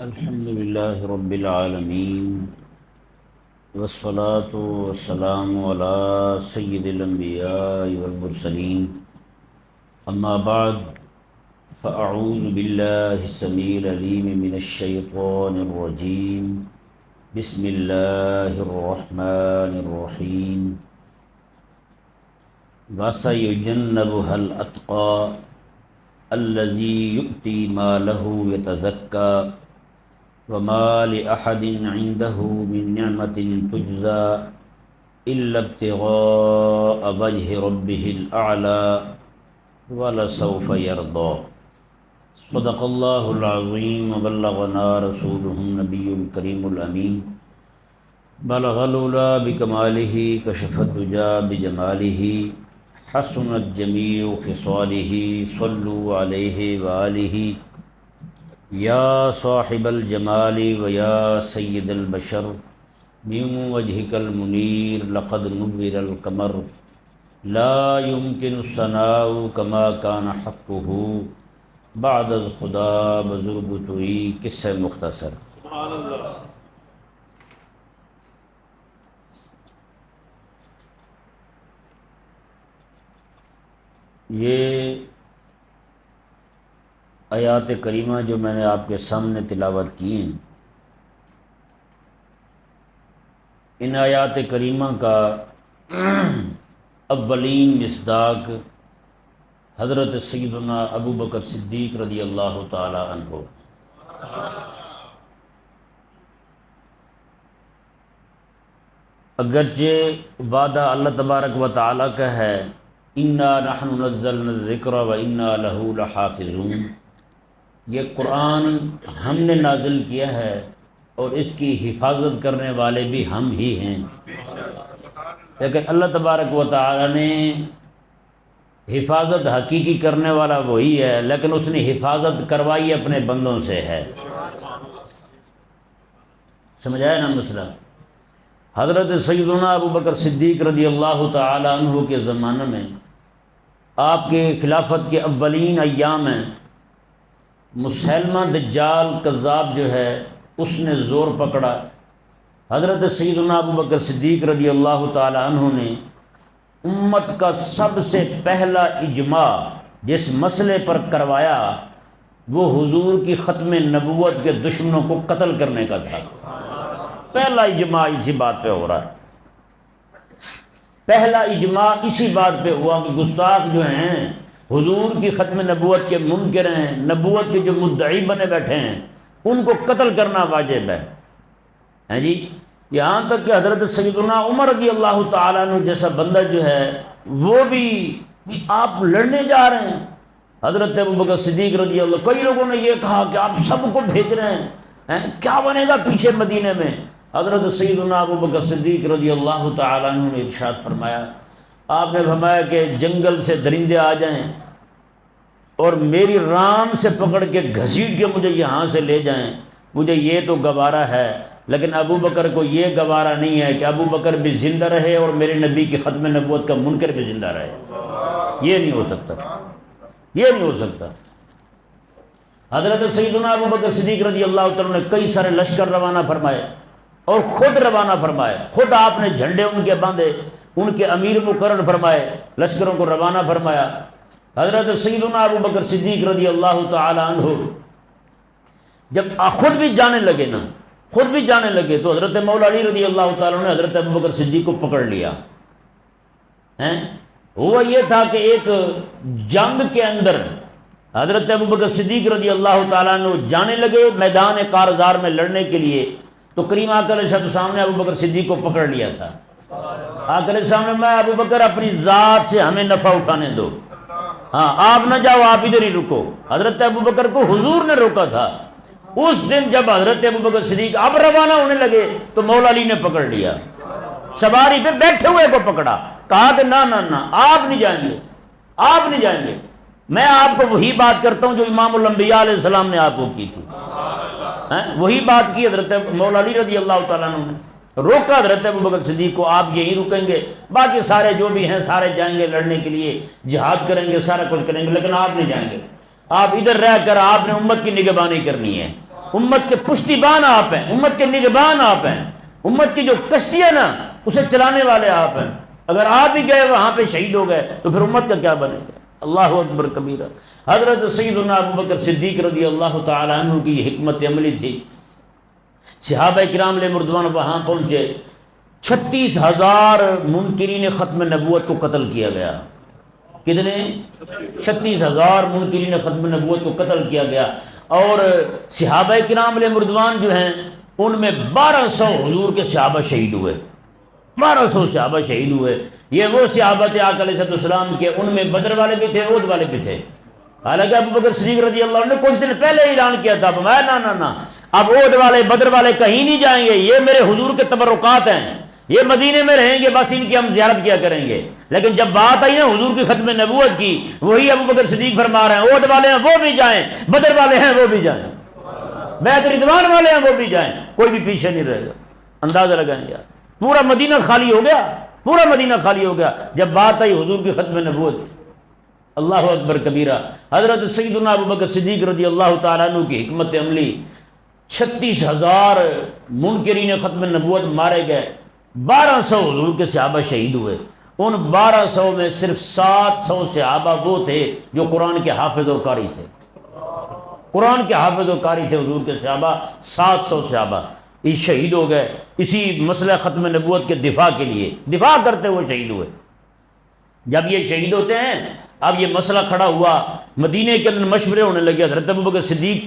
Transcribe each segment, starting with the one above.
الحمد للہ رب العالمین والصلاة والسلام علی سید الانبیاء والمرسلین اما بعد فاعوذ باللہ السمیع العلیم من الشیطان الرجیم بسم اللہ الرحمن الرحیم وَسَيُجَنَّبُهَا الْأَتْقَى الَّذِي يُؤْتِي مَالَهُ يَتَزَكَّى وَمَا لِأَحَدٍ عِندَهُ مِن نِّعْمَةٍ تُجْزَى إِلَّا ابْتِغَاءَ وَجْهِ رَبِّهِ الْأَعْلَى وَلَسَوْفَ يَرْضَى صدق اللہ العظیم وبلغنا رسولہ النبی الکریم الامین بلغ العلا بکمالہ کشف الدجى بجمالہ حسنت جمیع خصالہ صلوا علیہ وآلہ یا صاحب الجمال ویا سید البشر من وجهک المنیر لقد نور القمر لا يمكن الثناء كما كان حقه بعد از خدا بزرگتوئی قصہ مختصر۔ سبحان اللہ۔ یہ آیات کریمہ جو میں نے آپ کے سامنے تلاوت کی ہیں، ان آیات کریمہ کا اولین مصداق حضرت سیدنا ابو بکر صدیق رضی اللہ تعالی عنہ۔ اگرچہ وعدہ اللہ تبارک و تعالی کا ہے انا نحن نزلنا الذکر و انا لہ لحافظون، یہ قرآن ہم نے نازل کیا ہے اور اس کی حفاظت کرنے والے بھی ہم ہی ہیں۔ لیکن اللہ تبارک و تعالی نے حفاظت حقیقی کرنے والا وہی ہے، لیکن اس نے حفاظت کروائی اپنے بندوں سے ہے۔ سمجھ آیا نا مسئلہ؟ حضرت سیدنا ابو بکر صدیق رضی اللہ تعالی عنہ کے زمانے میں آپ کے خلافت کے اولین ایام ہیں، مسیلمہ دجال کذاب جو ہے اس نے زور پکڑا۔ حضرت سیدنا ابو بکر صدیق رضی اللہ تعالی عنہ نے امت کا سب سے پہلا اجماع جس مسئلے پر کروایا وہ حضور کی ختم نبوت کے دشمنوں کو قتل کرنے کا تھا۔ پہلا اجماع اسی بات پہ ہو رہا ہے، پہلا اجماع اسی بات پہ ہوا کہ گستاخ جو ہیں حضور کی ختم نبوت کے منکر ہیں، نبوت کے جو مدعی بنے بیٹھے ہیں، ان کو قتل کرنا واجب ہے جی۔ یہاں تک کہ حضرت سیدنا عمر رضی اللہ تعالیٰ عنہ جیسا بندہ جو ہے وہ بھی آپ لڑنے جا رہے ہیں۔ حضرت ابو بکر صدیق رضی اللہ، کئی لوگوں نے یہ کہا کہ آپ سب کو بھیج رہے ہیں، کیا بنے گا پیچھے مدینے میں؟ حضرت سیدنا ابو بکر صدیق رضی اللہ تعالیٰ عنہ نے ارشاد فرمایا، آپ نے فرمایا کہ جنگل سے درندے آ جائیں اور میری ران سے پکڑ کے گھسیٹ کے مجھے یہاں سے لے جائیں، مجھے یہ تو گوارا ہے، لیکن ابو بکر کو یہ گوارا نہیں ہے کہ ابو بکر بھی زندہ رہے اور میرے نبی کی ختم نبوت کا منکر بھی زندہ رہے۔ یہ نہیں ہو سکتا، یہ نہیں ہو سکتا۔ حضرت سیدنا ابو بکر صدیق رضی اللہ تعالیٰ نے کئی سارے لشکر روانہ فرمائے اور خود روانہ فرمائے، خود آپ نے جھنڈے ان کے باندھے، ان کے امیر مقرر فرمائے، لشکروں کو روانہ فرمایا۔ حضرت سیدنا ابو بکر صدیق رضی اللہ تعالی عنہ جب خود بھی جانے لگے نا، خود بھی جانے لگے تو حضرت مولا علی رضی اللہ تعالیٰ نے حضرت ابو بکر صدیق کو پکڑ لیا۔ ہوا یہ تھا کہ ایک جنگ کے اندر حضرت ابو بکر صدیق رضی اللہ تعالیٰ عنہ جانے لگے میدان کارزار میں لڑنے کے لیے، تو کریم آقا علیہ السلام نے ابو بکر صدیق کو پکڑ لیا تھا۔ آقا علیہ السلام نے میں ابو بکر اپنی ذات سے ہمیں نفع اٹھانے دو، ہاں آپ نہ جاؤ، آپ ادھر ہی رکو۔ حضرت ابو بکر کو حضور نے روکا تھا۔ اس دن جب حضرت ابو بکر صدیق اب روانہ ہونے لگے تو مولا علی نے پکڑ لیا، سواری پہ بیٹھے ہوئے کو پکڑا، کہا کہ نہ نہ نہ، آپ نہیں جائیں گے، آپ نہیں جائیں گے، میں آپ کو وہی بات کرتا ہوں جو امام الانبیاء علیہ السلام نے آپ کو کی تھی۔ وہی بات کی حضرت مولا علی رضی اللہ تعالیٰ عنہ نے، روکا حضرت ابو بکر صدیق کو، آپ یہی رکیں گے، باقی سارے جو بھی ہیں سارے جائیں گے لڑنے کے لیے، جہاد کریں گے، سارا کچھ کریں گے، لیکن آپ نہیں جائیں گے، آپ ادھر رہ کر آپ نے امت کی نگہبانی کرنی ہے، امت کے پشتی بان آپ ہیں، امت کے نگہبان آپ ہیں، امت کی جو کشتی ہے نا اسے چلانے والے آپ ہیں۔ اگر آپ ہی گئے وہاں پہ شہید ہو گئے تو پھر امت کا کیا بنے گا؟ اللہ اکبر کبیرہ۔ حضرت سیدنا ابوبکر صدیق رضی اللہ تعالی عنہ کی یہ حکمت عملی تھی۔ صحابہ کرام علیہ رضوان وہاں پہنچے، 36,000 منکرین ختم نبوت کو قتل کیا گیا۔ کتنے؟ 36,000 منکرین ختم نبوت کو قتل کیا گیا، اور صحابہ کرام علیہ رضوان جو ہیں ان میں 1200 حضور کے صحابہ شہید ہوئے، 1200 صحابہ شہید ہوئے۔ یہ وہ صحابہ تھے آقا علیہ السلام کے، ان میں بدر والے بھی تھے، احد والے بھی تھے۔ حالانکہ ابوبکر صدیق رضی اللہ عنہ نے کچھ دن پہلے اعلان کیا تھا، نا اب احد والے بدر والے کہیں نہیں جائیں گے، یہ میرے حضور کے تبرکات ہیں، یہ مدینے میں رہیں گے، بس ان کی ہم زیارت کیا کریں گے۔ لیکن جب بات آئی نا حضور کی ختم نبوت کی، وہی ابوبکر صدیق فرما رہے ہیں احد والے ہیں وہ بھی جائیں، بدر والے ہیں وہ بھی جائیں، بیعت رضوان والے ہیں وہ بھی جائیں، کوئی بھی پیچھے نہیں رہے گا۔ اندازہ لگائیں یار، پورا مدینہ خالی ہو گیا، پورا مدینہ خالی ہو گیا جب بات آئی حضور کی ختم نبوت۔ اللہ اکبر کبیرہ۔ حضرت سیدنا ابوبکر صدیق رضی اللہ تعالیٰ عنہ کی حکمت عملی، 36,000 منکرین ختم نبوت مارے گئے، 1200 حضور کے صحابہ شہید ہوئے۔ ان 1200 میں صرف 700 صحابہ وہ تھے جو قرآن کے حافظ اور قاری تھے، قرآن کے حافظ اور قاری تھے حضور کے صحابہ، 700 صحابہ یہ شہید ہو گئے اسی مسئلہ ختم نبوت کے دفاع کے لیے، دفاع کرتے ہوئے شہید ہوئے۔ جب یہ شہید ہوتے ہیں اب یہ مسئلہ کھڑا ہوا، مدینے کے اندر مشورے ہونے لگے، حضرت ابوبکر صدیق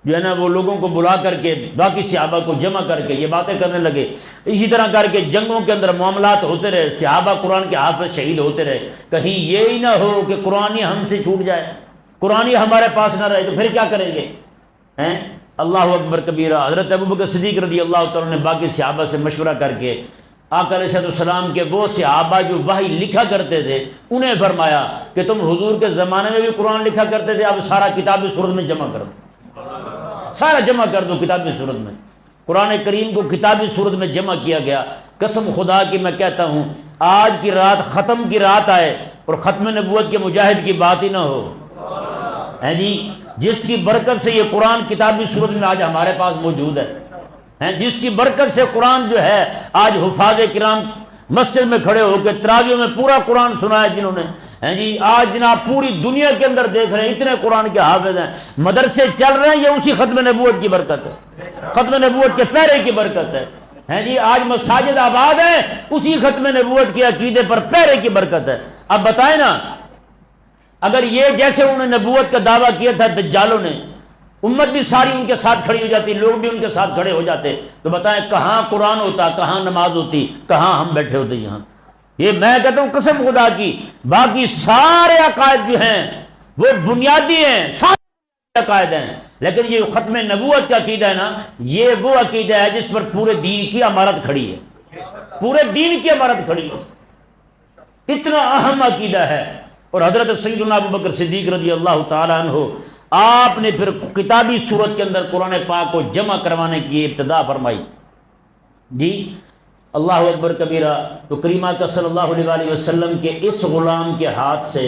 جو ہے نا وہ لوگوں کو بلا کر کے، باقی صحابہ کو جمع کر کے یہ باتیں کرنے لگے۔ اسی طرح کر کے جنگوں کے اندر معاملات ہوتے رہے، صحابہ قرآن کے حافظ شہید ہوتے رہے، کہیں یہ ہی نہ ہو کہ قرآن ہی ہم سے چھوٹ جائے، قرآن ہی ہمارے پاس نہ رہے تو پھر کیا کریں گے؟ اللہ اکبر کبیرہ۔ حضرت ابوبکر صدیق رضی اللہ تعالیٰ نے باقی صحابہ سے مشورہ کر کے آقا علیہ السلام کے وہ صحابہ جو وحی لکھا کرتے تھے انہیں فرمایا کہ تم حضور کے زمانے میں بھی قرآن لکھا کرتے تھے، اب سارا کتابی صورت میں جمع کر دو، سارا جمع کر دو کتابی صورت میں۔ قرآن کریم کو کتابی صورت میں جمع کیا گیا۔ قسم خدا کی میں کہتا ہوں آج کی رات ختم کی رات آئے اور ختم نبوت کے مجاہد کی بات ہی نہ ہو، ہے جی، جس کی برکت سے یہ قرآن کتابی صورت میں آج ہمارے پاس موجود ہے، جس کی برکت سے قرآن جو ہے آج حفاظ کرام مسجد میں کھڑے ہو کے تراویح میں پورا قرآن سنا ہے جنہوں نے، جی آج جناب پوری دنیا کے اندر دیکھ رہے ہیں اتنے قرآن کے حافظ ہیں، مدرسے چل رہے ہیں، یہ اسی ختم نبوت کی برکت ہے، ختم نبوت کے پیرے کی برکت ہے جی، آج مساجد آباد ہیں اسی ختم نبوت کے عقیدے پر پیرے کی برکت ہے۔ اب بتائیں نا اگر یہ جیسے انہوں نے نبوت کا دعویٰ کیا تھا دجالوں نے، امت بھی ساری ان کے ساتھ کھڑی ہو جاتی، لوگ بھی ان کے ساتھ کھڑے ہو جاتے، تو بتائیں کہاں قرآن ہوتا، کہاں نماز ہوتی، کہاں ہم بیٹھے ہوتے یہاں۔ یہ میں کہتا ہوں قسم خدا کی، باقی سارے عقائد جو ہیں وہ بنیادی ہیں، سارے عقائد ہیں، لیکن یہ ختم نبوت کا عقیدہ ہے نا، یہ وہ عقیدہ ہے جس پر پورے دین کی عمارت کھڑی ہے، پورے دین کی عمارت کھڑی ہے، اتنا اہم عقیدہ ہے۔ اور حضرت سیدنا ابوبکر صدیق رضی اللہ تعالیٰ عنہ آپ نے پھر کتابی صورت کے اندر قرآن پاک کو جمع کروانے کی ابتدا فرمائی۔ جی اللہ اکبر کبیرہ۔ تو کریمہ کا صلی اللہ علیہ وآلہ وسلم کے اس غلام کے ہاتھ سے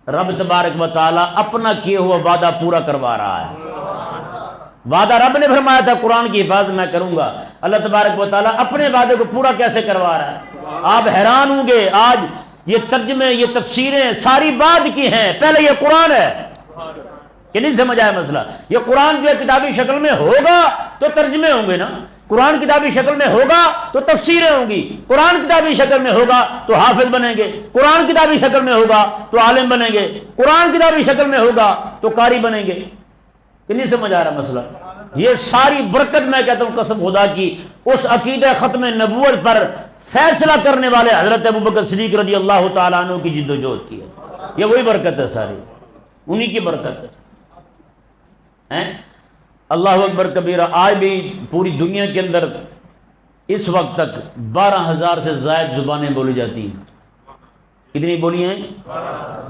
رب تبارک و تعالیٰ اپنا کیا ہوا وعدہ پورا کروا رہا ہے۔ وعدہ رب نے فرمایا تھا قرآن کی حفاظت میں کروں گا، اللہ تبارک و تعالیٰ اپنے وعدے کو پورا کیسے کروا رہا ہے۔ آپ حیران ہوں گے، آج یہ ترجمے یہ تفسیریں ساری بعد کی ہیں، پہلے یہ قرآن ہے کہ نہیں سمجھ آیا مسئلہ؟ یہ قرآن جو ہے کتابی شکل میں ہوگا تو ترجمے ہوں گے نا، قرآن کتابی شکل میں ہوگا تو تفسیریں ہوں گی، قرآن کتابی شکل میں ہوگا تو حافظ بنیں گے، قرآن کتابی شکل میں ہوگا تو عالم بنیں گے، قرآن کتابی شکل میں ہوگا تو قاری بنیں گے کہ نہیں سمجھ آ رہا مسئلہ؟ یہ ساری برکت میں کہتا ہوں قسم خدا کی اس عقیدہ ختم نبوت پر فیصلہ کرنے والے حضرت ابوبکر صدیق رضی اللہ تعالیٰ عنہ کی جد و جہد کی ہے، یہ وہی برکت ہے، ساری انہی کی برکت ہے۔ اللہ اکبر کبیرہ۔ آج بھی پوری دنیا کے اندر اس وقت تک 12,000 سے زائد زبانیں بولی جاتی ہیں۔ کتنی بولی ہیں؟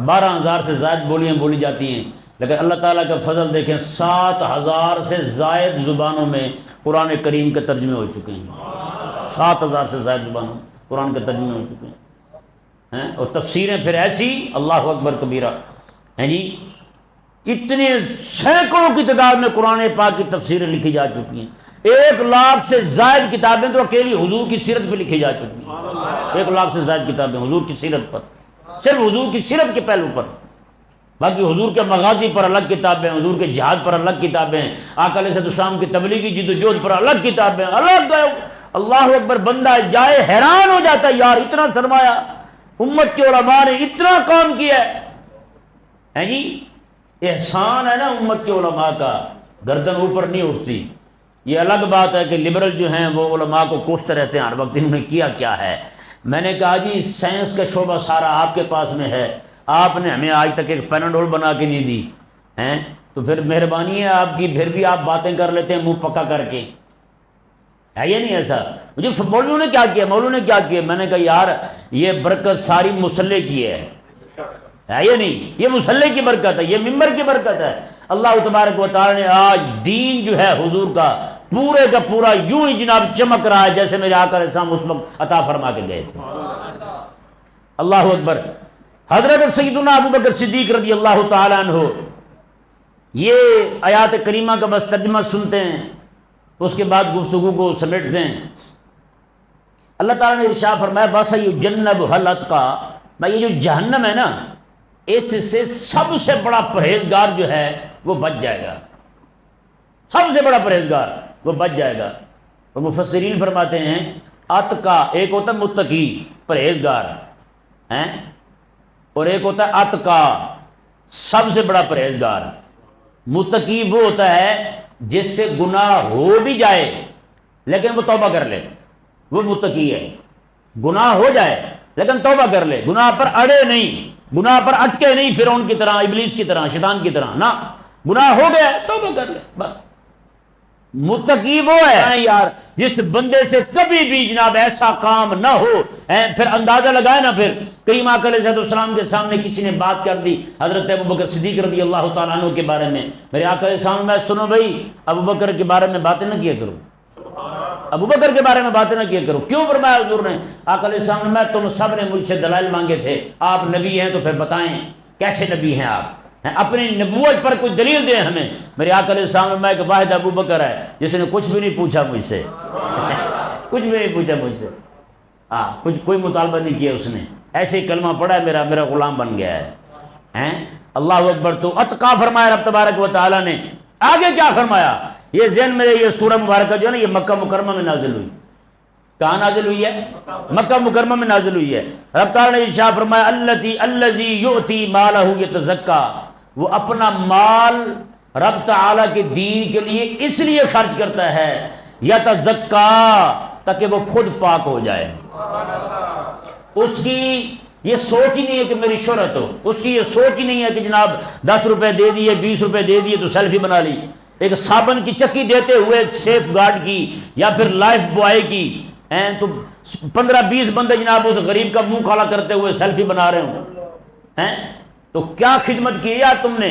12,000 سے زائد بولیاں بولی جاتی ہیں، لیکن اللہ تعالیٰ کا فضل دیکھیں 7,000 سے زائد زبانوں میں قرآن کریم کے ترجمے ہو چکے ہیں، 7,000 سے زائد زبانوں قرآن کے ترجمے ہو چکے ہیں، اور تفسیریں پھر ایسی اللہ اکبر کبیرہ ہیں جی۔ اتنے سینکڑوں کی تعداد میں قرآن پاک کی تفسیریں لکھی جا چکی ہیں، 1,00,000 سے زائد کتابیں تو اکیلی حضور کی سیرت پہ لکھی جا چکی ہیں، 1,00,000 سے زائد کتابیں حضور کی سیرت پر، صرف حضور کی سیرت کے پہلو پر۔ باقی حضور کے مغازی پر الگ کتابیں، حضور کے جہاد پر الگ کتابیں، آقا علیہ السلام کی تبلیغی جد و جہد پر الگ کتابیں، الگ۔ اللہ اکبر، بندہ جائے حیران ہو جاتا ہے، یار اتنا سرمایہ امت کے علماء نے اتنا کام کیا ہے جی۔ احسان ہے نا امت کے علماء کا، گردن اوپر نہیں اٹھتی۔ یہ الگ بات ہے کہ لبرل جو ہیں وہ علماء کو کوستے رہتے ہیں ہر وقت، انہوں نے کیا کیا ہے۔ میں نے کہا جی سائنس کا شعبہ سارا آپ کے پاس میں ہے، آپ نے ہمیں آج تک ایک پیناڈول بنا کے نہیں دی ہیں، تو پھر مہربانی ہے آپ کی، پھر بھی آپ باتیں کر لیتے ہیں منہ پکا کر کے، ہے یہ نہیں ایسا؟ مجھے مولویوں نے کیا کیا، مولویوں نے کیا کیا؟ میں نے کہا یار یہ برکت ساری مصلی کی ہے یہ نہیں، یہ مصلی کی برکت ہے، یہ ممبر کی برکت ہے۔ اللہ تبارک و تعالی نے آج دین جو ہے حضور کا پورے کا پورا یوں ہی جناب چمک رہا ہے جیسے میرے آقا علیہ السلام اس وقت عطا فرما کے گئے تھے۔ اللہ اکبر۔ حضرت سیدنا ابو بکر صدیق رضی اللہ تعالیٰ عنہ یہ آیات کریمہ کا بس ترجمہ سنتے ہیں، اس کے بعد گفتگو کو سمیٹتے ہیں۔ اللہ تعالیٰ نے ارشاد فرمایا وَسَيُجَنَّبُهَا الْأَتْقَى، میں یہ جو جہنم ہے نا اس سے سب سے بڑا پرہیزگار جو ہے وہ بچ جائے گا، سب سے بڑا پرہیزگار وہ بچ جائے گا۔ اور مفسرین فرماتے ہیں اتقا ایک ہوتا ہے متقی پرہیزگار ہیں، اور ایک ہوتا ہے اتقا سب سے بڑا پرہیزگار۔ متقی وہ ہوتا ہے جس سے گناہ ہو بھی جائے لیکن وہ توبہ کر لے، وہ متقی ہے۔ گناہ ہو جائے لیکن توبہ کر لے، گناہ پر اڑے نہیں، گناہ پر اٹکے نہیں، فرعون کی طرح، ابلیس کی طرح، شیطان کی طرح، نہ گناہ ہو گیا توبہ کر لے بس۔ متقی وہ ہے یار جس بندے سے کبھی بھی جناب ایسا کام نہ ہو، پھر اندازہ لگائے نا، پھر کئی آقا علیہ السلام کے سامنے کسی نے بات کر دی حضرت ابو بکر صدیق رضی اللہ تعالیٰ عنہ کے بارے میں، میرے آقا علیہ السلام میں سنو بھائی ابو بکر کے بارے میں باتیں نہ کیا کرو، ابو بکر کے بارے میں باتیں نہ کیا کرو۔ کیوں فرمایا حضور نے؟ آقا علیہ السلام میں تم سب نے مجھ سے دلائل مانگے تھے، آپ نبی ہیں تو پھر بتائیں کیسے نبی ہیں آپ، اپنی نبوت پر کوئی دلیل دیں ہمیں۔ میرے آقا علیہ السلام میں ایک واحد ابو بکر ہے جس نے کچھ بھی نہیں پوچھا مجھ سے کچھ بھی نہیں پوچھا مجھ سے، کوئی مطالبہ نہیں کیا اس نے، ایسے ہی کلمہ پڑھا ہے، میرا غلام بن گیا ہے۔ اللہ اکبر۔ تو اتقا فرمایا رب تبارک و تعالیٰ نے۔ آگے کیا فرمایا؟ یہ ذہن میں یہ سورہ مبارکہ جو ہے نا یہ مکہ مکرمہ میں نازل ہوئی۔ کہاں نازل ہوئی ہے؟ مکہ مکرمہ میں نازل ہوئی ہے۔ رب تعالیٰ نے ارشاد فرمایا الذی یؤتی مالہ یتزکا، وہ اپنا مال رب تعالیٰ کے دین کے لیے اس لیے خرچ کرتا ہے یتزکا تاکہ وہ خود پاک ہو جائے۔ اس کی یہ سوچ ہی نہیں ہے کہ میری شہرت ہو، اس کی یہ سوچ ہی نہیں ہے کہ جناب 10 روپے دے دیے 20 روپے دے دیے تو سیلفی بنا لی، ایک صابن کی چکی دیتے ہوئے سیف گارڈ کی یا پھر لائف بوائے کی تو 15-20 بندے جناب اس غریب کا منہ کالا کرتے ہوئے سیلفی بنا رہے ہوں، تو کیا خدمت کی یار تم نے؟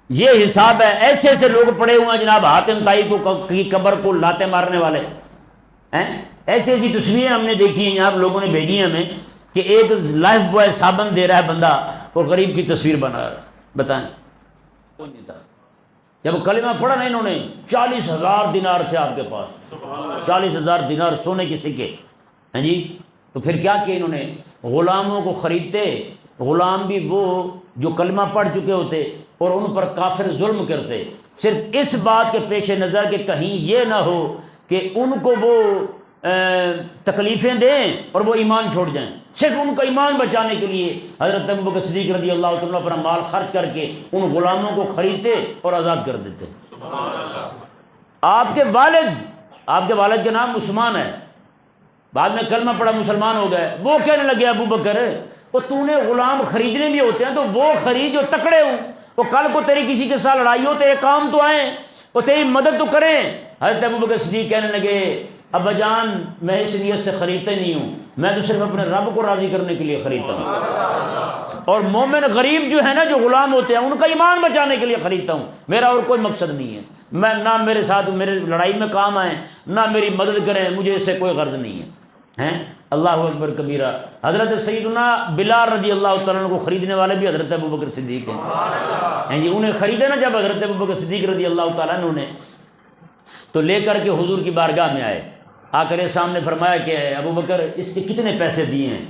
یہ حساب ہے۔ ایسے ایسے لوگ پڑے ہوئے ہیں جناب حاتم طائی کی قبر کو لاتے مارنے والے، ایسی ایسی تصویریں ہم نے دیکھی ہیں، آپ لوگوں نے بھیجی ہیں ہمیں کہ ایک لائف بوائے صابن دے رہا ہے بندہ اور غریب کی تصویر بنا رہا ہے۔ بتائیں کون نہیں تھا؟ جب کلمہ پڑھا نا انہوں نے 40,000 دینار تھے آپ کے پاس، 40,000 دینار سونے کے سکے، ہیں جی، تو پھر کیا کیا انہوں نے؟ غلاموں کو خریدتے، غلام بھی وہ جو کلمہ پڑھ چکے ہوتے اور ان پر کافر ظلم کرتے، صرف اس بات کے پیش نظر کہ کہیں یہ نہ ہو کہ ان کو وہ تکلیفیں دیں اور وہ ایمان چھوڑ جائیں، صرف ان کا ایمان بچانے کے لیے حضرت ابو بکر صدیق رضی اللہ تعالیٰ اپنا مال خرچ کر کے ان غلاموں کو خریدتے اور آزاد کر دیتے۔ آپ کے والد کا نام عثمان ہے، بعد میں کلمہ پڑھا مسلمان ہو گئے، وہ کہنے لگے ابو بکر وہ تو نے غلام خریدنے بھی ہوتے ہیں تو وہ خرید جو تکڑے ہوں، وہ کل کو تیری کسی کے ساتھ لڑائی ہو تیرے کام تو آئیں، وہ تیری مدد تو کریں۔ حضرت ابو بکر صدیق کہنے لگے ابا جان میں اس نیت سے خریدتا ہی نہیں ہوں، میں تو صرف اپنے رب کو راضی کرنے کے لیے خریدتا ہوں، اور مومن غریب جو ہے نا جو غلام ہوتے ہیں ان کا ایمان بچانے کے لیے خریدتا ہوں، میرا اور کوئی مقصد نہیں ہے، میں نہ میرے ساتھ میرے لڑائی میں کام آئیں نہ میری مدد کریں، مجھے اس سے کوئی غرض نہیں ہے۔ ہیں اللہ اکبر کبیرہ۔ حضرت سیدنا بلال رضی اللہ تعالیٰ عنہ کو خریدنے والے بھی حضرت ابوبکر صدیق ہیں جی، انہیں خریدے نا جب حضرت ابوبکر صدیق رضی اللہ تعالیٰ عنہ نے، تو لے کر کے حضور کی بارگاہ میں آئے، آ کر سامنے فرمایا کہ ابوبکر اس کے کتنے پیسے دیے ہیں؟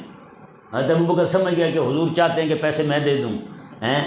حضرت ابوبکر سمجھ گیا کہ حضور چاہتے ہیں کہ پیسے میں دے دوں ہیں۔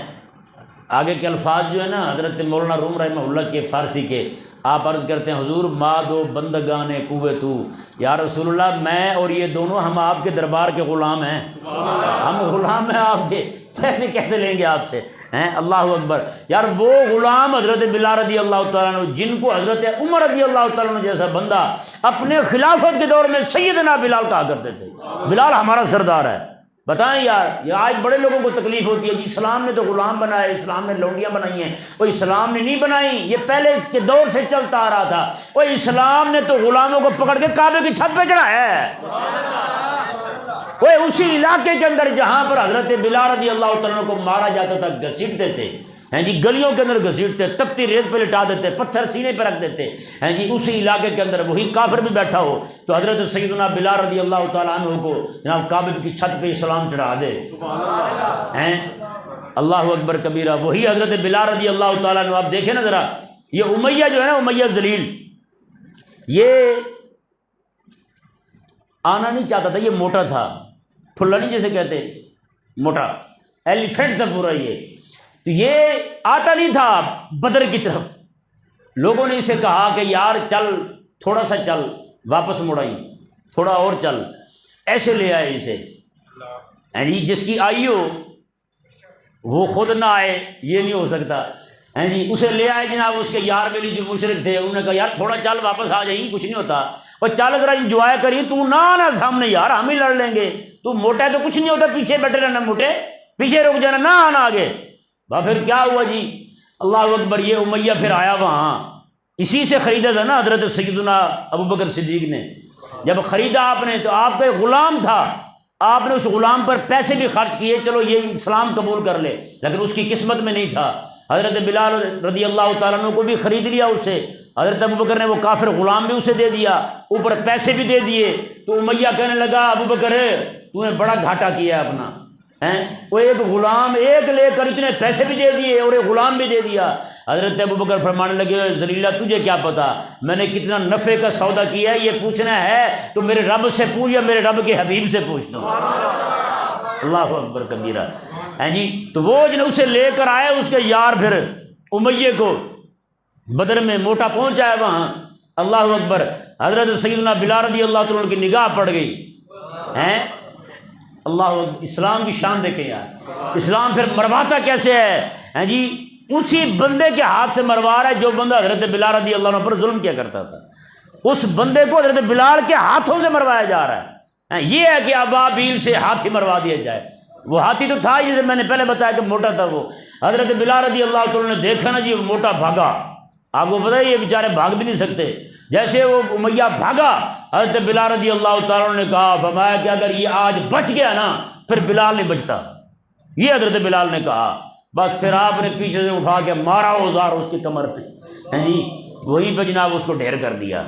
آگے کے الفاظ جو ہے نا حضرت مولانا روم رحمہ اللہ کے فارسی کے، آپ عرض کرتے ہیں حضور ما دو بندگان کوے تو، یا رسول اللہ میں اور یہ دونوں ہم آپ کے دربار کے غلام ہیں، ہم غلام ہیں آپ کے، پیسے کیسے لیں گے آپ سے ہیں؟ اللہ اکبر یار، وہ غلام حضرت بلال رضی اللہ تعالیٰ عنہ جن کو حضرت عمر رضی اللہ تعالیٰ عنہ جیسا بندہ اپنے خلافت کے دور میں سیدنا بلال کہا کرتے تھے، بلال ہمارا سردار ہے۔ بتائیں یار، یہ آج بڑے لوگوں کو تکلیف ہوتی ہے جی اسلام نے تو غلام بنائے، اسلام نے لونڈیاں بنائی ہیں، وہ اسلام نے نہیں بنائی، یہ پہلے کے دور سے چلتا آ رہا تھا، وہ اسلام نے تو غلاموں کو پکڑ کے کعبے کی چھت پہ چڑھایا ہے۔ وہ اسی علاقے کے اندر جہاں پر حضرت بلال رضی اللہ تعالیٰ کو مارا جاتا تھا گھسیٹتے تھے ہیں جی، گلیوں کے اندر گھسیٹتے، تپتی ریت پہ لٹا دیتے، پتھر سینے پہ رکھ دیتے ہیں جی، اسی علاقے کے اندر وہی کافر بھی بیٹھا ہو تو حضرت سیدنا بلال رضی اللہ تعالیٰ عنہ کو جناب کعبے کی چھت پہ اسلام چڑھا دے ہیں۔ اللہ اکبر کبیرہ، وہی حضرت بلال رضی اللہ تعالیٰ عنہ، آپ دیکھیں نا ذرا، یہ امیہ جو ہے نا، امیہ ذلیل، یہ آنا نہیں چاہتا تھا، یہ موٹا تھا، پھلا نہیں جیسے کہتے، موٹا ایلیفینٹ تھا پورا، یہ آتا نہیں تھا بدر کی طرف۔ لوگوں نے اسے کہا کہ یار چل، تھوڑا سا چل، واپس مڑائی، تھوڑا اور چل، ایسے لے آئے اسے جی، جس کی آئی ہو وہ خود نہ آئے، یہ نہیں ہو سکتا جی، اسے لے آئے جناب اس کے یار میری جو مشرک تھے، انہوں نے کہا یار تھوڑا چل، واپس آ جائیں، کچھ نہیں ہوتا، اور چل ذرا انجوائے کری، تو نہ آنا سامنے یار، ہم ہی لڑ لیں گے، تو موٹا ہے تو کچھ نہیں ہوتا، پیچھے بیٹھے رہنا، موٹے پیچھے رک جانا، نہ آنا آگے۔ پھر کیا ہوا جی، اللہ اکبر، یہ امیہ پھر آیا وہاں، اسی سے خریدا تھا نا حضرت سیدنا ابوبکر صدیق نے، جب خریدا آپ نے تو آپ کا ایک غلام تھا، آپ نے اس غلام پر پیسے بھی خرچ کیے، چلو یہ اسلام قبول کر لے، لیکن اس کی قسمت میں نہیں تھا۔ حضرت بلال رضی اللہ تعالیٰ عنہ کو بھی خرید لیا اس سے، حضرت ابوبکر نے وہ کافر غلام بھی اسے دے دیا، اوپر پیسے بھی دے دیے، تو امیہ کہنے لگا ابوبکر تو نے بڑا گھاٹا کیا ہے اپنا، وہ ایک غلام ایک لے کر اتنے پیسے بھی دے دیے اور ایک غلام بھی دے دیا۔ حضرت ابوبکر فرمانے لگے ذلیلہ تجھے کیا پتا میں نے کتنا نفع کا سودا کیا ہے، یہ پوچھنا ہے تو میرے رب سے پوچھ یا میرے رب کے حبیب سے پوچھ دو۔ اللہ اکبر کبیرہ جی، تو وہ جو اسے لے کر آئے اس کے یار، پھر امیہ کو بدر میں موٹا پہنچا ہے وہاں۔ اللہ اکبر، حضرت سیدنا بلال رضی اللہ تعالیٰ کی نگاہ پڑ گئی ہیں۔ اللہ، اسلام کی شان دیکھیں یار، اسلام پھر مرواتا کیسے ہے جی، اسی بندے کے ہاتھ سے مروا رہا ہے جو بندہ حضرت بلال رضی اللہ عنہ پر ظلم کیا کرتا تھا، اس بندے کو حضرت بلال کے ہاتھوں سے مروایا جا رہا ہے۔ یہ ہے کہ ابابیل سے ہاتھی مروا دیا جائے، وہ ہاتھی تو تھا جسے میں نے پہلے بتایا کہ موٹا تھا، وہ حضرت بلال رضی اللہ تعالیٰ نے دیکھا نا جی، وہ موٹا بھاگا، آپ کو پتہ ہے یہ بیچارے بھاگ بھی نہیں سکتے، جیسے وہ امیہ بھاگا، حضرت بلال رضی اللہ تعالیٰ نے کہا، فرمایا کہ اگر یہ آج بچ گیا نا پھر بلال نہیں بچتا، یہ حضرت بلال نے کہا۔ بس پھر آپ نے پیچھے سے اٹھا کے مارا اوزار اس کی کمر پہ جی، وہیں پہ جناب اس کو ڈھیر کر دیا۔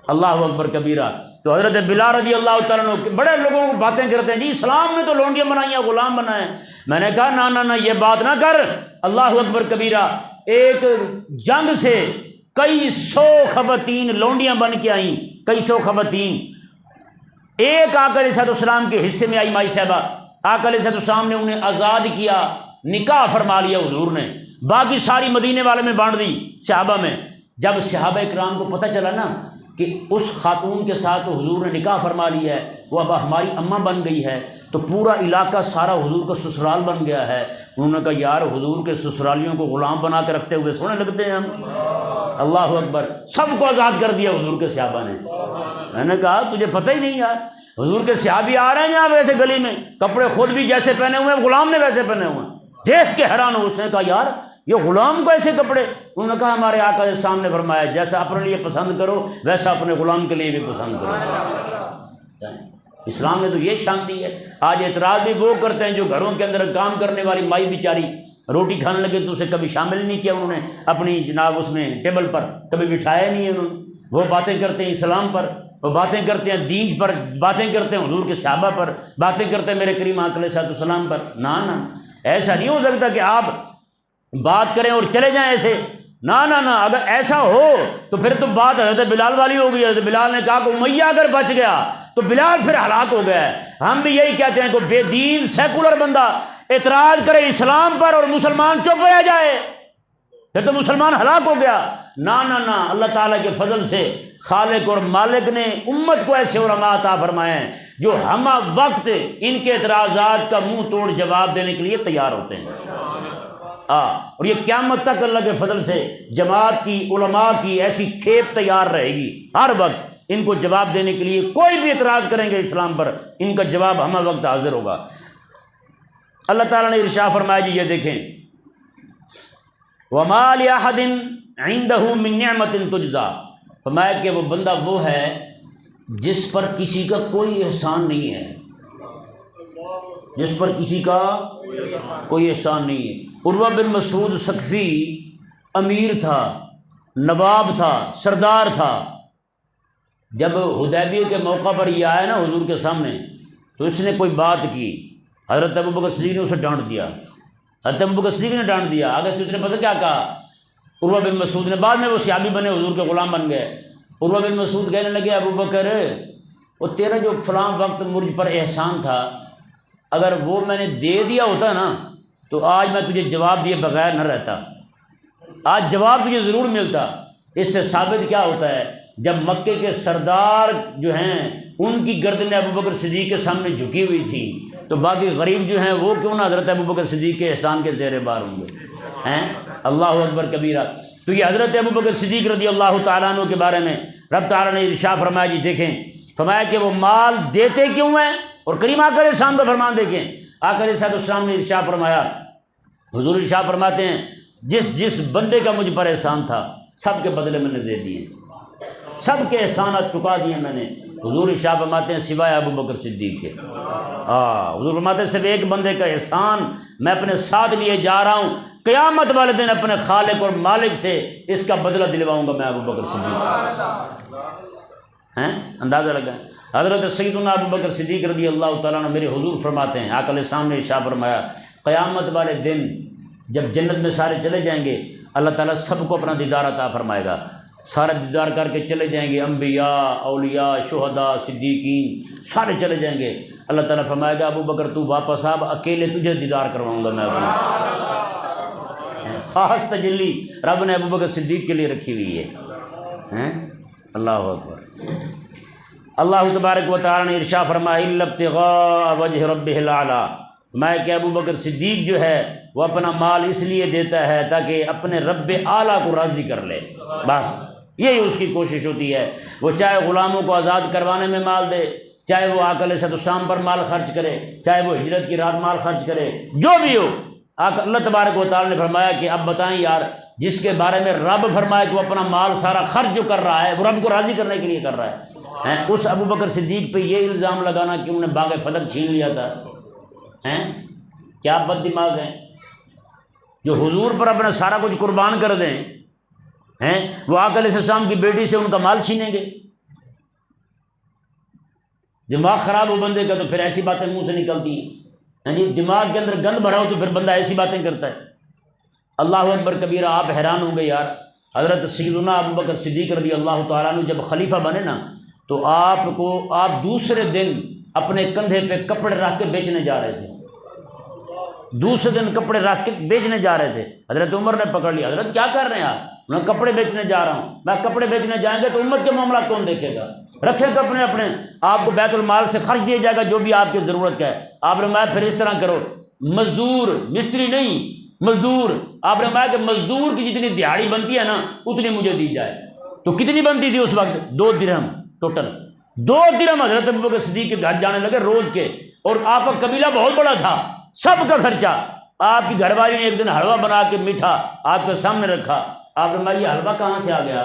اللہ اکبر کبیرہ، تو حضرت بلال رضی اللہ تعالیٰ عنہ بڑے لوگوں کو باتیں کرتے ہیں جی اسلام میں تو لونڈیاں بنائی ہیں، غلام بنائے، میں نے کہا نہ نہ نہ، یہ بات نہ کر۔ اللہ اکبر کبیرہ، ایک جنگ سے کئی سو خواتین لونڈیاں بن کے آئیں، کئی سو خواتین، ایک آقا علیہ السلام کے حصے میں آئی مائی صاحبہ، آقا علیہ السلام نے انہیں آزاد کیا، نکاح فرما لیا حضور نے، باقی ساری مدینے والے میں بانٹ دی صحابہ میں۔ جب صحابہ اکرام کو پتہ چلا نا کہ اس خاتون کے ساتھ حضور نے نکاح فرما لیا ہے، وہ اب ہماری اماں بن گئی ہے، تو پورا علاقہ سارا حضور کا سسرال بن گیا ہے، انہوں نے کہا یار حضور کے سسرالیوں کو غلام بنا کے رکھتے ہوئے سونے لگتے ہیں ہم۔ اللہ اکبر، سب کو آزاد کر دیا حضور کے صحابہ نے۔ میں نے کہا تجھے پتہ ہی نہیں یار، حضور کے صحابی آ رہے ہیں یہاں ویسے گلی میں، کپڑے خود بھی جیسے پہنے ہوئے ہیں غلام نے ویسے پہنے ہوئے ہیں، دیکھ کے حیران ہو، اس نے کہا یار یہ غلام کو ایسے کپڑے، انہوں نے کہا ہمارے آقا کے سامنے فرمایا جیسا اپنے لیے پسند کرو ویسا اپنے غلام کے لیے بھی پسند کرو۔ اسلام نے تو یہ شان دی ہے۔ آج اعتراض بھی وہ کرتے ہیں جو گھروں کے اندر کام کرنے والی مائی بیچاری روٹی کھانے لگے تو اسے کبھی شامل نہیں کیا انہوں نے اپنی جناب اس میں ٹیبل پر، کبھی بٹھایا نہیں ہے انہوں نے، وہ باتیں کرتے ہیں اسلام پر۔ وہ باتیں کرتے ہیں دین پر، باتیں کرتے ہیں حضور کے صحابہ پر، باتیں کرتے ہیں میرے کریم آقا علیہ السلام پر. نہ ایسا نہیں ہو سکتا کہ آپ بات کریں اور چلے جائیں ایسے. نہ اگر ایسا ہو تو پھر تو بات حضرت بلال والی ہو گئی. حضرت بلال نے کہا کہ امیہ اگر بچ گیا تو بلال پھر ہلاک ہو گیا ہے. ہم بھی یہی کہتے ہیں کہ بے دین سیکولر بندہ اعتراض کرے اسلام پر اور مسلمان چپ رہ جائے پھر تو مسلمان ہلاک ہو گیا. نہ اللہ تعالیٰ کے فضل سے خالق اور مالک نے امت کو ایسے علماء عطا فرمائے ہیں جو ہم وقت ان کے اعتراضات کا منہ توڑ جواب دینے کے لیے تیار ہوتے ہیں. اور یہ قیامت تک اللہ کے فضل سے جماعت کی، علماء کی ایسی کھیپ تیار رہے گی. ہر وقت ان کو جواب دینے کے لیے کوئی بھی اعتراض کریں گے اسلام پر، ان کا جواب ہمہ وقت حاضر ہوگا. اللہ تعالیٰ نے ارشاد فرمایا جی یہ دیکھیں وَمَا لِأَحَدٍ عِندَهُ مِن نِعْمَةٍ تُجْزَىٰ، فرمایا کہ وہ بندہ وہ ہے جس پر کسی کا کوئی احسان نہیں ہے، جس پر کسی کا کوئی احسان نہیں ہے. عروہ بن مسعود ثقفی امیر تھا، نواب تھا، سردار تھا. جب حدیبیہ کے موقع پر یہ آیا نا حضور کے سامنے تو اس نے کوئی بات کی، حضرت ابوبکر صدیق نے اسے ڈانٹ دیا. حضرت ابوبکر صدیق نے ڈانٹ دیا. آگے سے اس نے پتہ کیا کہا عروہ بن مسعود نے، بعد میں وہ صحابی بنے، حضور کے غلام بن گئے. عروہ بن مسعود کہنے لگے ابوبکر وہ تیرا جو فلاں وقت مجھ پر احسان تھا اگر وہ میں نے دے دیا ہوتا نا تو آج میں تجھے جواب دیے بغیر نہ رہتا، آج جواب تجھے ضرور ملتا. اس سے ثابت کیا ہوتا ہے جب مکے کے سردار جو ہیں ان کی گردنیں ابوبکر صدیق کے سامنے جھکی ہوئی تھی تو باقی غریب جو ہیں وہ کیوں نہ حضرت ابوبکر صدیق کے احسان کے زیر بار ہوں گے ہیں. اللہ اکبر کبیرہ. تو یہ حضرت ابوبکر صدیق رضی اللہ تعالیٰ عنہ کے بارے میں رب تعالیٰ نے ارشاد فرمایا جی دیکھیں، فرمایا کہ وہ مال دیتے کیوں ہیں. اور کریم آقا علیہ السلام کا فرمان دیکھیں، آقا علیہ السلام نے ارشاد فرمایا، حضور ارشاد فرماتے ہیں جس بندے کا مجھ پر احسان تھا سب کے بدلے میں نے دے دیے، سب کے احسانات چکا دیے میں نے. حضور ارشاد فرماتے ہیں سوائے ابوبکر صدیق کے. حضور فرماتے ہیں صرف ایک بندے کا احسان میں اپنے ساتھ لیے جا رہا ہوں، قیامت والے دن اپنے خالق اور مالک سے اس کا بدلہ دلواؤں گا میں ابوبکر صدیق. ہیں اندازہ لگا. حضرت سیدنا ابوبکر صدیق رضی اللہ تعالیٰ عنہ میرے حضور فرماتے ہیں، آقا علیہ السلام نے ارشاد فرمایا قیامت والے دن جب جنت میں سارے چلے جائیں گے اللہ تعالیٰ سب کو اپنا دیدار عطا فرمائے گا. سارے دیدار کر کے چلے جائیں گے، انبیاء، اولیاء، شہداء، صدیقین سارے چلے جائیں گے. اللہ تعالیٰ فرمائے گا ابوبکر تو واپس آ، اکیلے تجھے دیدار کرواؤں گا میں اپنا. خاص تجلی رب نے ابوبکر صدیق کے لیے رکھی ہوئی ہے. اللہ اکبر. اللہ تبارک و تعالیٰ نے ارشاد فرمایا الا ابتغاء وجہ ربہ الاعلیٰ، میں کہ ابوبکر صدیق جو ہے وہ اپنا مال اس لیے دیتا ہے تاکہ اپنے رب اعلیٰ کو راضی کر لے، بس یہی اس کی کوشش ہوتی ہے. وہ چاہے غلاموں کو آزاد کروانے میں مال دے، چاہے وہ آقا علیہ السلام پر مال خرچ کرے، چاہے وہ ہجرت کی رات مال خرچ کرے، جو بھی ہو. اللہ تبارک و تعالیٰ نے فرمایا کہ اب بتائیں یار جس کے بارے میں رب فرمایا کہ وہ اپنا مال سارا خرچ جو کر رہا ہے وہ رب کو راضی کرنے کے لیے کر رہا ہے، اس ابوبکر صدیق پہ یہ الزام لگانا کہ انہوں نے باغ فلک چھین لیا تھا، کیا بد دماغ ہیں جو حضور پر اپنا سارا کچھ قربان کر دیں، وہ آقا علیہ السلام کی بیٹی سے ان کا مال چھینیں گے. دماغ خراب ہو بندے کا تو پھر ایسی باتیں منہ سے نکلتی ہیں. دماغ کے اندر گند بھرا ہو تو پھر بندہ ایسی باتیں کرتا ہے. اللہ اکبر کبیرہ. آپ حیران ہوں گے یار، حضرت سیدنا ابوبکر صدیق رضی اللہ تعالیٰ عنہ جب خلیفہ بنے نا تو آپ دوسرے دن اپنے کندھے پہ کپڑے رکھ کے بیچنے جا رہے تھے. دوسرے دن کپڑے رکھ کے بیچنے جا رہے تھے. حضرت عمر نے پکڑ لیا، حضرت کیا کر رہے ہیں آپ؟ میں کپڑے بیچنے جا رہا ہوں. میں کپڑے بیچنے جائیں گے تو امت کے معاملات کون دیکھے گا؟ رکھے کپڑے اپنے، آپ کو بیت المال سے خرچ دیا جائے گا جو بھی آپ کی ضرورت کا ہے. آپ نے فرمایا پھر اس طرح کرو، مزدور، مستری نہیں، مزدور. آپ نے فرمایا کہ مزدور کی جتنی دیہاڑی بنتی ہے نا اتنی مجھے دی جائے. تو کتنی بنتی تھی اس وقت؟ 2 درہم ٹوٹل. 2 درہم حضرت ابوبکر صدیق کے گھر جانے لگے روز کے. اور آپ کا قبیلہ بہت بڑا تھا، سب کا خرچہ. آپ کی گھر والی نے ایک دن حلوہ بنا کے میٹھا آپ کے سامنے رکھا. آپ نے فرمایا یہ حلوہ کہاں سے آ گیا؟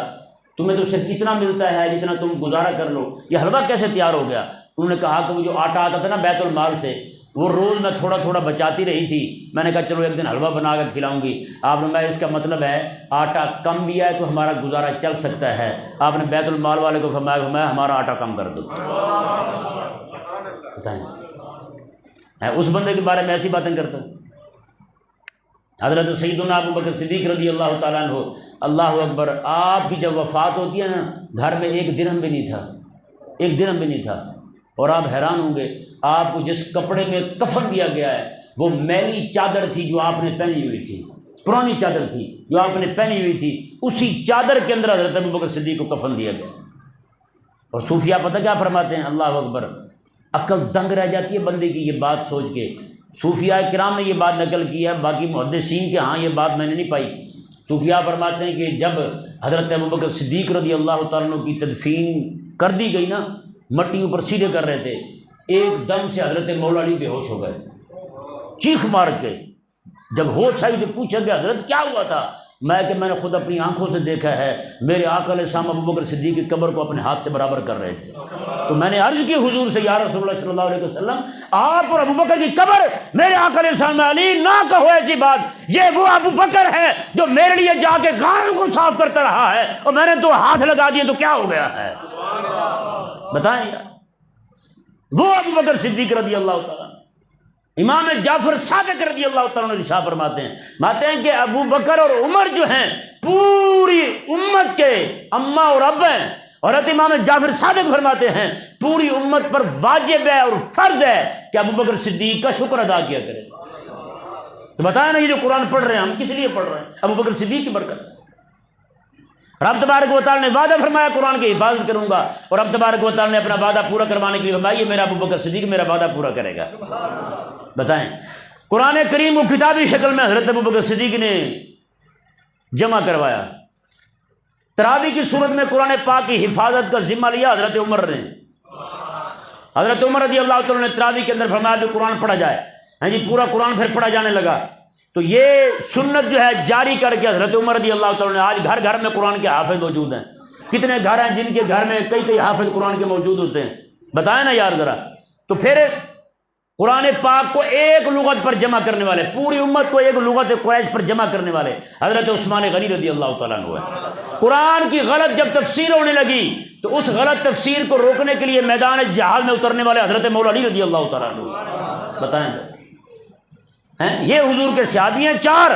تمہیں تو صرف اتنا ملتا ہے جتنا تم گزارا کر لو، یہ حلوہ کیسے تیار ہو گیا؟ انہوں نے کہا کہ وہ جو آٹا آتا تھا نا بیت المال سے وہ روز میں تھوڑا تھوڑا بچاتی رہی تھی. میں نے کہا چلو ایک دن حلوہ بنا کر کھلاؤں گی. آپ نے میں اس کا مطلب ہے آٹا کم بھی ہے تو ہمارا گزارا چل سکتا ہے. آپ نے بیت المال والے کو فرمایا ہمارا آٹا کم کر دو. بتائیں اس بندے کے بارے میں ایسی باتیں کرتا ہوں. حضرت سیدنا ابو بکر صدیق رضی اللہ تعالیٰ عنہ، اللہ اکبر، آپ کی جب وفات ہوتی ہے نا گھر میں ایک درہم بھی نہیں تھا، ایک درہم بھی نہیں تھا. اور آپ حیران ہوں گے آپ کو جس کپڑے میں کفن دیا گیا ہے وہ میلی چادر تھی جو آپ نے پہنی ہوئی تھی، پرانی چادر تھی جو آپ نے پہنی ہوئی تھی، اسی چادر کے اندر حضرت ابو بکر صدیق کو کفن دیا گیا. اور صوفیہ پتہ کیا فرماتے ہیں، اللہ اکبر، عقل دنگ رہ جاتی ہے بندے کی یہ بات سوچ کے. صوفیاء کرام نے یہ بات نقل کی ہے، باقی محدثین کے ہاں یہ بات میں نے نہیں پائی. صوفیاء فرماتے ہیں کہ جب حضرت ابو بکر صدیق رضی اللہ تعالیٰ عنہ کی تدفین کر دی گئی نا، مٹی اوپر سیدھے کر رہے تھے، ایک دم سے حضرت مولا علی بے ہوش ہو گئے چیخ مار کے. جب ہوش آئی تو پوچھا کہ حضرت کیا ہوا تھا؟ میں نے خود اپنی آنکھوں سے دیکھا ہے، میرے آقا علیہ السلام ابو بکر صدیق کی قبر کو اپنے ہاتھ سے برابر کر رہے تھے. تو میں نے عرض کی حضور سے، یا رسول اللہ صلی اللہ علیہ وسلم، آپ اور ابو بکر کی قبر میرے آقا علیہ السلام علی نہ کہو ایسی بات، یہ وہ ابو بکر ہے جو میرے لیے جا کے گھر کو صاف کرتا رہا ہے اور میں نے تو ہاتھ لگا دیے تو کیا ہو گیا ہے؟ بتائیں یار، وہ ابو بکر صدیق رضی اللہ تعالیٰ. امام جعفر صادق رضی اللہ تعالیٰ عنہ ارشاد فرماتے ہیں کہ ابو بکر اور عمر جو ہیں پوری امت کے اماں اور ابا ہیں. اور امام جعفر صادق فرماتے ہیں پوری امت پر واجب ہے اور فرض ہے کہ ابو بکر صدیق کا شکر ادا کیا کرے. تو بتائیں نا، یہ جو قرآن پڑھ رہے ہیں ہم کس لیے پڑھ رہے ہیں؟ ابو بکر صدیق کی برکت. رب تبارک و تعالیٰ نے وعدہ فرمایا قرآن کی حفاظت کروں گا، اور رب تبارک و تعالیٰ نے اپنا وعدہ پورا کروانے کے لیے فرمایا یہ میرا ابو بکر صدیق میرا وعدہ پورا کرے گا. بتائیں، قرآن کریم کو کتابی شکل میں حضرت ابو بکر صدیق نے جمع کروایا. تراویح کی صورت میں قرآن پاک کی حفاظت کا ذمہ لیا حضرت عمر نے. حضرت عمر رضی اللہ تعالیٰ نے تراویح کے اندر فرمایا کہ قرآن پڑھا جائے. ہاں جی، پورا قرآن پھر پڑھا جانے لگا. تو یہ سنت جو ہے جاری کر کے حضرت عمر رضی اللہ تعالیٰ نے، آج گھر گھر میں قرآن کے حافظ موجود ہیں. کتنے گھر ہیں جن کے گھر میں کئی حافظ قرآن کے موجود ہوتے ہیں؟ بتائیں نا یار ذرا. تو پھر قرآن پاک کو ایک لغت پر جمع کرنے والے، پوری امت کو ایک لغت قریش پر جمع کرنے والے حضرت عثمان غنی رضی اللہ تعالیٰ عنہ ہے. قرآن کی غلط جب تفسیر ہونے لگی تو اس غلط تفسیر کو روکنے کے لیے میدان جہاد میں اترنے والے حضرت مولا علی رضی اللہ تعالیٰ عنہ. بتائیں، یہ حضور کے صحابی ہیں چار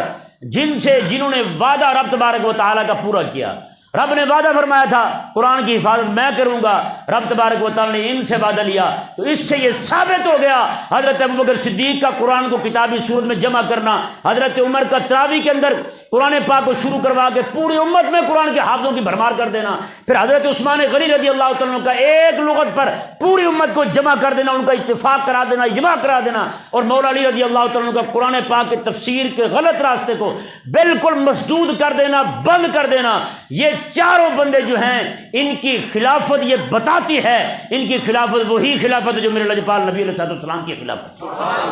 جنہوں نے وعدہ رب تبارک و تعالیٰ کا پورا کیا. رب نے وعدہ فرمایا تھا قرآن کی حفاظت میں کروں گا، رب تبارک و تعالیٰ نے ان سے وعدہ لیا. تو اس سے یہ ثابت ہو گیا حضرت ابو بکر صدیق کا قرآن کو کتابی صورت میں جمع کرنا، حضرت عمر کا تراویح کے اندر قرآن پاک کو شروع کروا کے پوری امت میں قرآن کے حافظوں کی بھرمار کر دینا، پھر حضرت عثمان غنی رضی اللہ تعالیٰ کا ایک لغت پر پوری امت کو جمع کر دینا، ان کا اتفاق کرا دینا، اجماع کرا دینا، اور مولا علی رضی اللہ تعالیٰ کا قرآن پاک کی تفسیر کے غلط راستے کو بالکل مسدود کر دینا، بند کر دینا. یہ چاروں بندے جو ہیں ان کی خلافت یہ بتاتی ہے، ان کی خلافت وہی خلافت جو میرے لجپال نبی علیہ السلام کی خلافت،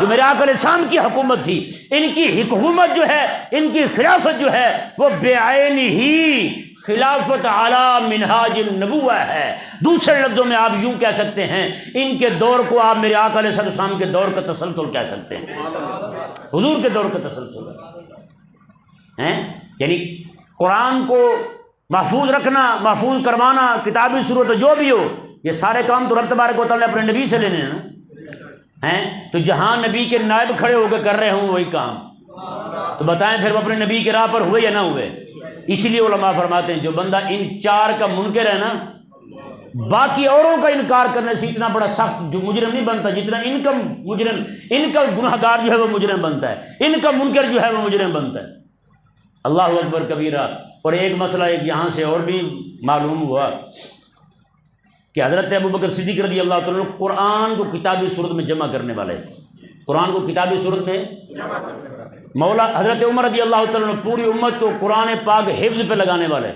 جو میرے آقا علیہ السلام کی حکومت تھی. ان کی حکومت جو ہے، ان کی خلافت جو ہے وہ بعین ہی خلافت علی منہاج النبوہ ہے. دوسرے لفظوں میں آپ یوں کہہ سکتے ہیں ان کے دور کو آپ میرے آقا علیہ السلام کے دور کا تسلسل کہہ سکتے ہیں، حضور کے دور کا تسلسل ہے. یعنی قرآن کو محفوظ رکھنا، محفوظ کروانا، کتابی صورت جو بھی ہو، یہ سارے کام تو رب تبارک و تعالیٰ نے اپنے نبی سے لینے ہیں. تو جہاں نبی کے نائب کھڑے ہو کے کر رہے ہوں وہی کام، تو بتائیں پھر وہ اپنے نبی کے راہ پر ہوئے یا نہ ہوئے. اس لیے علماء فرماتے ہیں جو بندہ ان چار کا منکر ہے نا، باقی اوروں کا انکار کرنے سے اتنا بڑا سخت جو مجرم نہیں بنتا جتنا ان کا مجرم، ان کا گناہ گار جو ہے وہ مجرم بنتا ہے، ان کا منکر جو ہے وہ مجرم بنتا ہے. اللہ اکبر کبیرہ. اور ایک مسئلہ ایک یہاں سے اور بھی معلوم ہوا کہ حضرت ابو بکر صدیق رضی اللہ تعالیٰ قرآن کو کتابی صورت میں جمع کرنے والے، قرآن کو کتابی صورت میں مولا حضرت عمر رضی اللہ تعالیٰ پوری امت کو قرآن پاک حفظ پہ لگانے والے،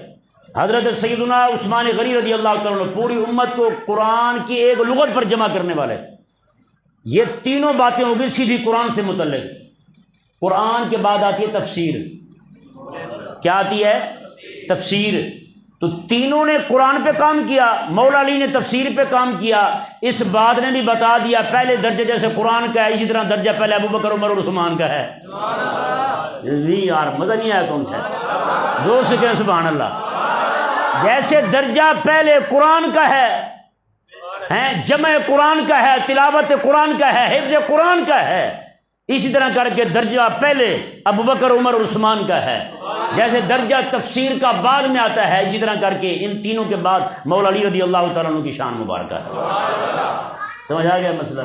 حضرت سیدنا عثمان غنی رضی اللہ تعالیٰ پوری امت کو قرآن کی ایک لغت پر جمع کرنے والے. یہ تینوں باتیں ہوگی سیدھی قرآن سے متعلق. قرآن کے بعد آتی ہے تفسیر. کیا آتی ہے؟ تفسیر. تو تینوں نے قرآن پہ کام کیا، مولا علی نے تفسیر پہ کام کیا، اس بات نے بھی بتا دیا پہلے درجہ جیسے قرآن کا ہے اسی طرح درجہ پہلے ابو بکر عمر اور عثمان کا ہے۔ یار مزہ نہیں آیا کون سا زور سے کہیں سبحان اللہ۔ جیسے درجہ پہلے قرآن کا ہے، جمع قرآن کا ہے، تلاوت قرآن کا ہے، حفظ قرآن کا ہے، اسی طرح کر کے درجہ پہلے ابو بکر عمر اور عثمان کا ہے۔ جیسے درجہ تفسیر کا بعد میں آتا ہے اسی طرح کر کے ان تینوں کے بعد مولا علی رضی اللہ تعالیٰ عنہ کی شان مبارکہ ہے۔ سمجھ آ گیا مسئلہ؟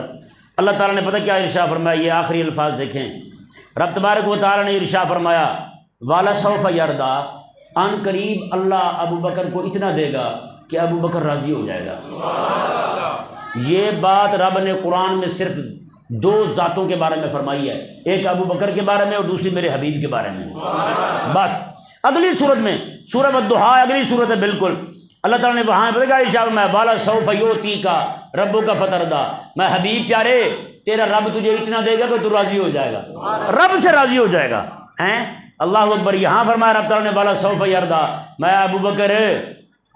اللہ تعالیٰ نے پتہ کیا ارشاد فرمایا، یہ آخری الفاظ دیکھیں، رب تبارک و تعالیٰ نے ارشاد فرمایا وَلَسَوْفَ يَرْضَىٰ، ان قریب اللہ ابو بکر کو اتنا دے گا کہ ابو بکر راضی ہو جائے گا۔ یہ بات رب نے قرآن میں صرف دو ذاتوں کے بارے میں فرمائی ہے، ایک ابو بکر کے بارے میں اور دوسری میرے حبیب کے بارے میں بس۔ اگلی صورت میں سورہ الضحیٰ اگلی صورت ہے بالکل، اللہ تعالیٰ نے وہاں بتایا ارشاد میں وَلَسَوْفَ يُعْطِيكَ رَبُّكَ فَتَرْضَىٰ، میں حبیب پیارے تیرا رب تجھے اتنا دے گا کہ تو راضی ہو جائے گا، رب سے راضی ہو جائے گا۔ اللہ اکبر۔ یہاں فرمایا رب تعالیٰ نے وَلَسَوْفَ يَرْضَىٰ، میں ابو بکر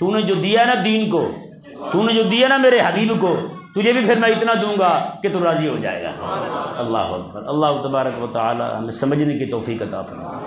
تو نے جو دیا ہے نا دین کو، تو نے جو دیا نا میرے حبیب کو، تجھے بھی پھر میں اتنا دوں گا کہ تو راضی ہو جائے گا۔ اللہ اکبر۔ اللہ تبارک و تعالی ہمیں سمجھنے کی توفیق عطا فرمائے۔